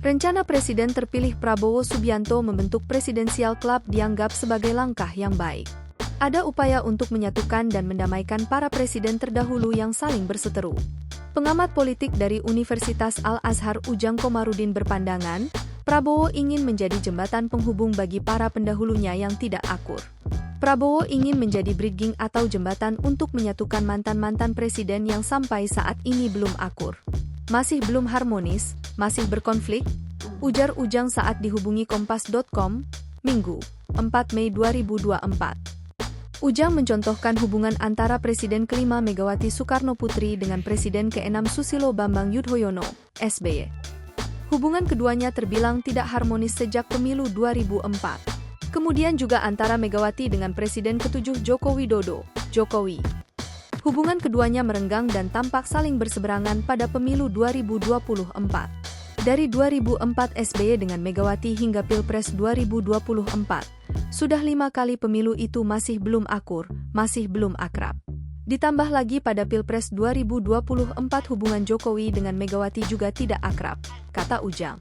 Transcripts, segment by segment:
Rencana Presiden terpilih Prabowo Subianto membentuk Presidensial Club dianggap sebagai langkah yang baik. Ada upaya untuk menyatukan dan mendamaikan para presiden terdahulu yang saling berseteru. Pengamat politik dari Universitas Al-Azhar Ujang Komarudin berpandangan, Prabowo ingin menjadi jembatan penghubung bagi para pendahulunya yang tidak akur. Prabowo ingin menjadi bridging atau jembatan untuk menyatukan mantan-mantan presiden yang sampai saat ini belum akur. Masih belum harmonis, masih berkonflik, ujar Ujang saat dihubungi Kompas.com, Minggu, 4 Mei 2024. Ujang mencontohkan hubungan antara Presiden ke-5 Megawati Soekarnoputri dengan Presiden ke-6 Susilo Bambang Yudhoyono, SBY. Hubungan keduanya terbilang tidak harmonis sejak pemilu 2004. Kemudian juga antara Megawati dengan Presiden ke-7 Joko Widodo, Jokowi. Hubungan keduanya merenggang dan tampak saling berseberangan pada pemilu 2024. Dari 2004 SBY dengan Megawati hingga Pilpres 2024, sudah 5 kali pemilu itu masih belum akur, masih belum akrab. Ditambah lagi pada Pilpres 2024 hubungan Jokowi dengan Megawati juga tidak akrab, kata Ujang.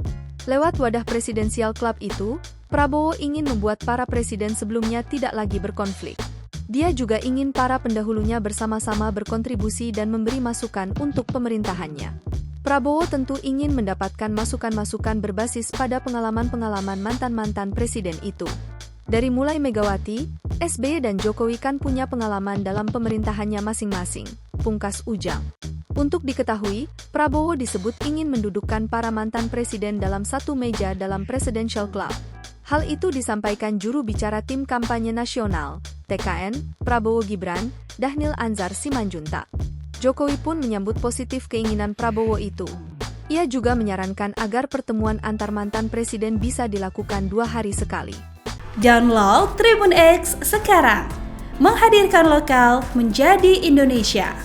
Lewat wadah Presidensial Club itu, Prabowo ingin membuat para presiden sebelumnya tidak lagi berkonflik. Dia juga ingin para pendahulunya bersama-sama berkontribusi dan memberi masukan untuk pemerintahannya. Prabowo tentu ingin mendapatkan masukan-masukan berbasis pada pengalaman-pengalaman mantan-mantan presiden itu. Dari mulai Megawati, SBY dan Jokowi kan punya pengalaman dalam pemerintahannya masing-masing, pungkas Ujang. Untuk diketahui, Prabowo disebut ingin mendudukkan para mantan presiden dalam satu meja dalam Presidential Club. Hal itu disampaikan juru bicara tim kampanye nasional, TKN, Prabowo Gibran, Dhanil Anzar Simanjuntak. Jokowi pun menyambut positif keinginan Prabowo itu. Ia juga menyarankan agar pertemuan antar mantan presiden bisa dilakukan 2 hari sekali. Download Tribun X sekarang, menghadirkan lokal menjadi Indonesia.